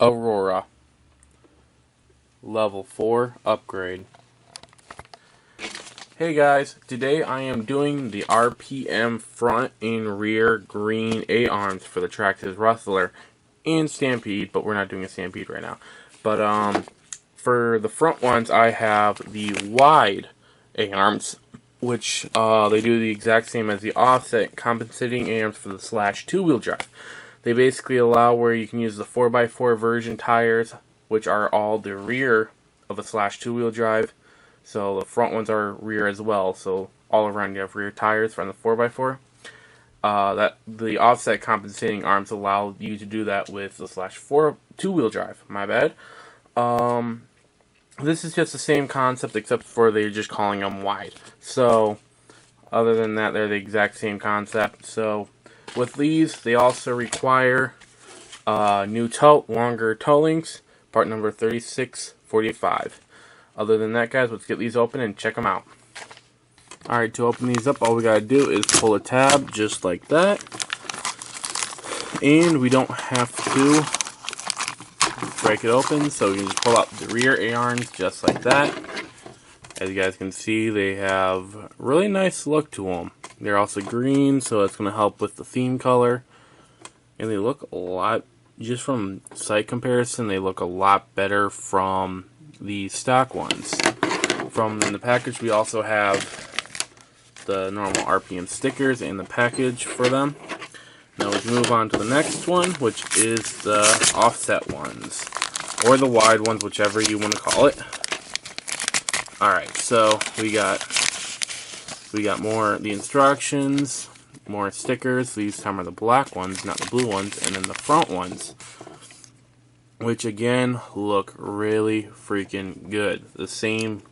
Aroura Level 4 upgrade. Hey guys, today I am doing the RPM front and rear green A-arms for the Traxxas Rustler and Stampede, but we're not doing a Stampede right now. But for the front ones, I have the wide A-arms, which they do the exact same as the offset compensating A-arms for the slash two-wheel drive. They basically allow where you can use the 4x4 version tires, which are all the rear of a slash two-wheel drive. So the front ones are rear as well. So all around you have rear tires from the 4x4. That the offset compensating arms allow you to do that with the slash two-wheel drive. My bad. This is just the same concept except for they're just calling them wide. So other than that, they're the exact same concept. So with these, they also require new longer toe links, part number 3645. Other than that, guys, let's get these open and check them out. Alright, to open these up, all we gotta do is pull a tab just like that. And we don't have to break it open, so we can just pull out the rear A-arms just like that. As you guys can see, they have a really nice look to them. They're also green, so it's going to help with the theme color. And they look a lot, just from sight comparison, they look a lot better from the stock ones. From in the package, we also have the normal RPM stickers in the package for them. Now we move on to the next one, which is the offset ones, or the wide ones, whichever you want to call it. Alright, so we got more the instructions, more stickers. These time are the black ones, not the blue ones, and then the front ones, which again look really freaking good. The same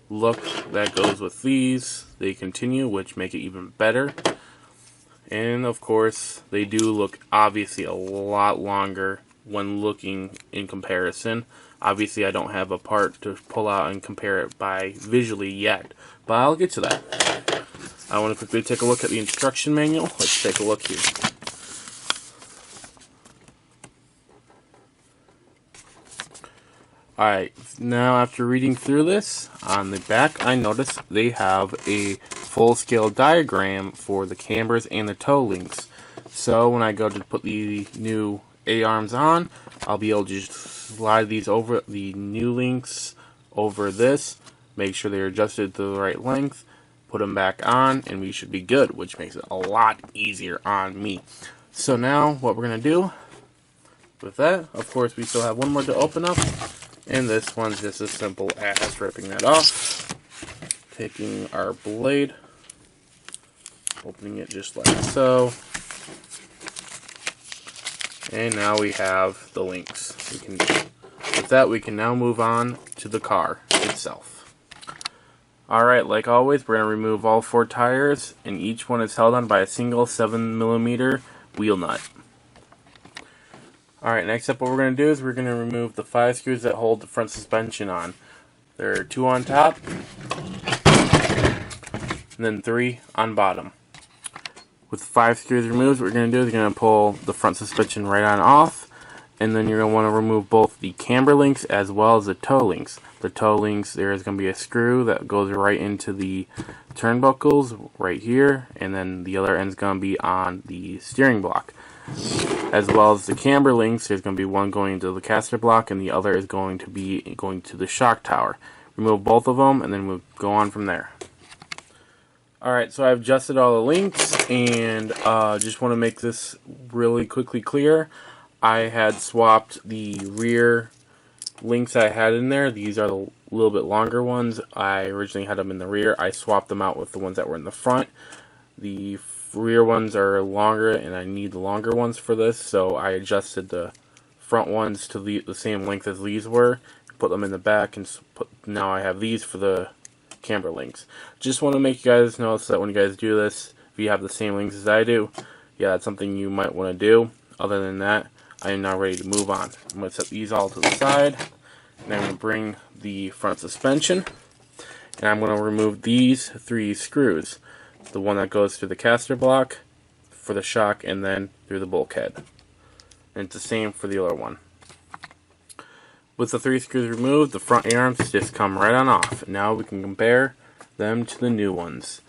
look that goes with these, they continue, which make it even better. And of course, they do look obviously a lot longer when looking in comparison. Obviously, I don't have a part to pull out and compare it by visually yet, but I'll get to that. I want to quickly take a look at the instruction manual. Let's take a look here. Alright, now after reading through this, on the back I noticed they have a full-scale diagram for the cambers and the toe links. So when I go to put the new A-arms on, I'll be able to just slide these over, the new links over this, make sure they're adjusted to the right length, put them back on, and we should be good, which makes it a lot easier on me. So now what we're going to do with that, of course we still have one more to open up. And this one's just as simple as ripping that off, taking our blade, opening it just like so, and now we have the links. With that, we can now move on to the car itself. Alright, like always, we're going to remove all 4 tires, and each one is held on by a single 7mm wheel nut. Alright, next up what we're going to do is we're going to remove the 5 screws that hold the front suspension on. There are 2 on top, and then 3 on bottom. With 5 screws removed, what we're going to do is we're going to pull the front suspension right on off, and then you're going to want to remove both the camber links as well as the toe links. The toe links, there is going to be a screw that goes right into the turnbuckles right here, and then the other end is going to be on the steering block. As well as the camber links, there's going to be one going into the caster block and the other is going to be going to the shock tower. Remove both of them and then we'll go on from there. Alright, so I've adjusted all the links and just want to make this really quickly clear. I had swapped the rear links I had in there. These are the little bit longer ones. I originally had them in the rear. I swapped them out with the ones that were in the front. The rear ones are longer and I need the longer ones for this, so I adjusted the front ones to the same length as these were, put them in the back, and now I have these for the camber links. Just want to make you guys know so that when you guys do this, if you have the same links as I do, yeah, that's something you might want to do. Other than that, I am now ready to move on. I'm going to set these all to the side, and I'm going to bring the front suspension, and I'm going to remove these 3 screws. The one that goes through the caster block for the shock and then through the bulkhead. And it's the same for the other one. With the 3 screws removed, the front A-arms just come right on off. Now we can compare them to the new ones.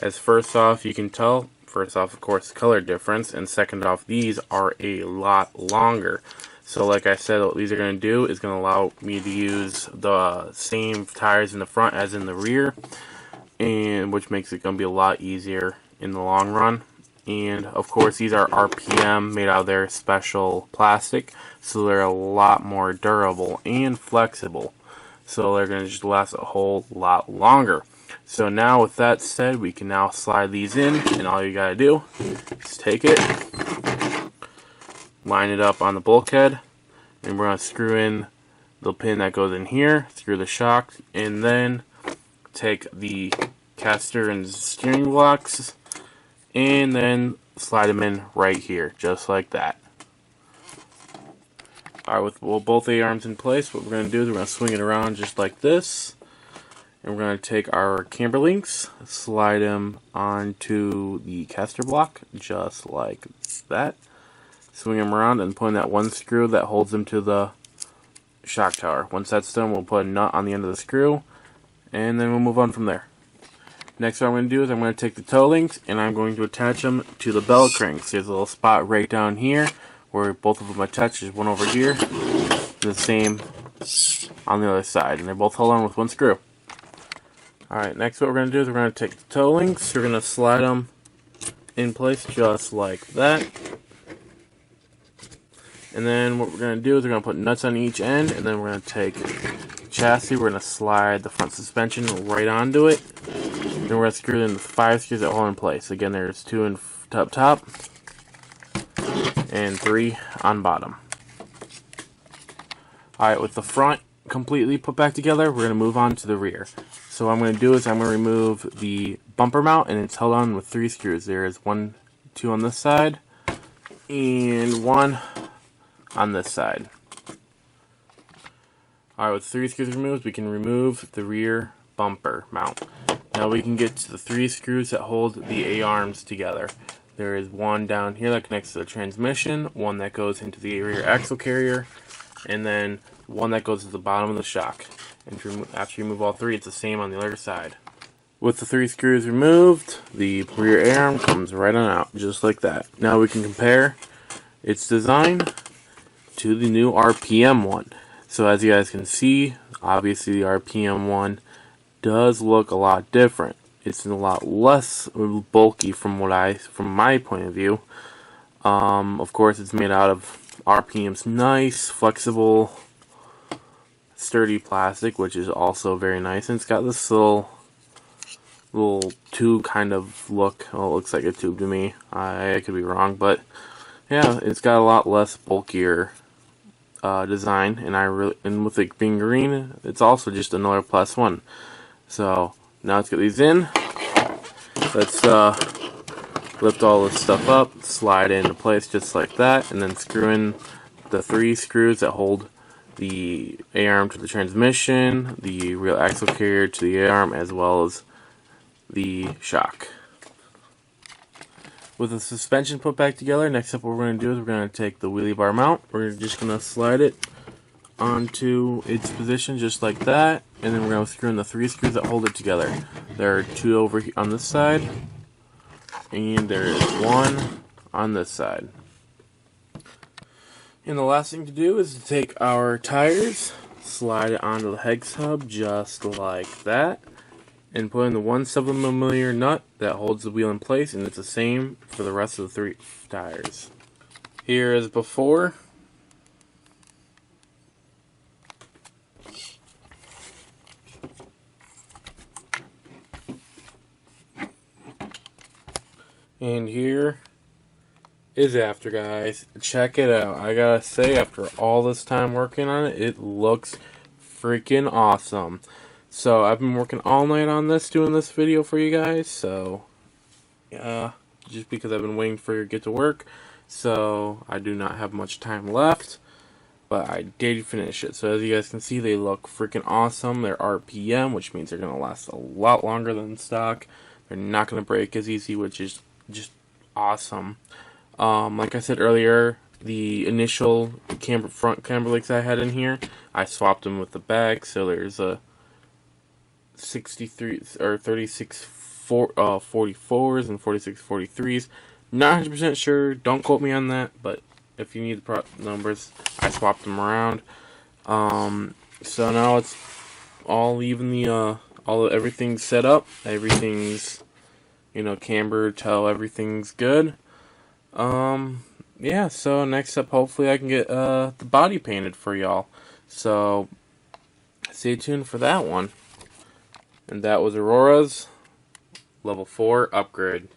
As first off, you can tell, first off, of course, the color difference, and second off, these are a lot longer. So like I said, what these are going to do is going to allow me to use the same tires in the front as in the rear, and which makes it going to be a lot easier in the long run. And of course, these are RPM, made out of their special plastic, so they're a lot more durable and flexible. So they're going to just last a whole lot longer. So now with that said, we can now slide these in, and all you gotta do is take it, line it up on the bulkhead, and we're going to screw in the pin that goes in here, screw the shock, and then take the caster and steering blocks, and then slide them in right here, just like that. Alright, with both A-arms in place, what we're going to do is we're going to swing it around just like this. And we're going to take our camber links, slide them onto the caster block, just like that. Swing them around and put in that one screw that holds them to the shock tower. Once that's done, we'll put a nut on the end of the screw, and then we'll move on from there. Next, what I'm going to do is I'm going to take the toe links, and I'm going to attach them to the bell cranks. There's a little spot right down here where both of them attach. There's one over here, and the same on the other side, and they're both held on with one screw. Alright, next what we're going to do is we're going to take the toe links, we're going to slide them in place just like that. And then what we're going to do is we're going to put nuts on each end, and then we're going to take the chassis, we're going to slide the front suspension right onto it. Then we're going to screw in the 5 screws that hold in place. Again, there's 2 in top and 3 on bottom. Alright, with the front completely put back together, we're going to move on to the rear. So what I'm going to do is I'm going to remove the bumper mount, and it's held on with 3 screws. There is 1, 2 on this side, and 1 on this side. Alright, with 3 screws removed, we can remove the rear bumper mount. Now we can get to the 3 screws that hold the A-arms together. There is 1 down here that connects to the transmission, 1 that goes into the rear axle carrier, and then 1 that goes to the bottom of the shock. And after you remove all 3, it's the same on the other side. With the 3 screws removed, the rear A-arm comes right on out, just like that. Now we can compare its design to the new RPM one. So as you guys can see, obviously the RPM one does look a lot different. It's a lot less bulky from my point of view. Of course, it's made out of RPM's nice, flexible, sturdy plastic, which is also very nice, and it's got this little tube kind of look. Well, it looks like a tube to me. I could be wrong, but yeah, it's got a lot less bulkier design, and with it being green, it's also just another +1. So now let's get these in. Let's lift all this stuff up, slide it into place just like that, and then screw in the 3 screws that hold the A-arm to the transmission, the rear axle carrier to the A-arm, as well as the shock. With the suspension put back together, next up what we're going to do is we're going to take the wheelie bar mount. We're just going to slide it onto its position just like that, and then we're going to screw in the 3 screws that hold it together. There are 2 over here on this side, and there is 1 on this side. And the last thing to do is to take our tires, slide it onto the hex hub just like that, and put in the 1/7mm nut that holds the wheel in place, and it's the same for the rest of the 3 tires. Here is before. And here is after, guys. Check it out. I gotta say, after all this time working on it, it looks freaking awesome. So I've been working all night on this, doing this video for you guys. So yeah, just because I've been waiting for it to get to work, so I do not have much time left. But I did finish it. So as you guys can see, they look freaking awesome. They're RPM, which means they're gonna last a lot longer than stock. They're not gonna break as easy, which is just awesome. Like I said earlier, the initial front camber links I had in here, I swapped them with the back. So there's a 63 or 36 44s and 46 43s. Not 100% sure. Don't quote me on that, but if you need the numbers, I swapped them around. So now it's all evenly, everything's set up. Everything's, camber, toe, everything's good. Yeah, so next up, hopefully I can get the body painted for y'all. So stay tuned for that one. And that was Aurora's Level 4 upgrade.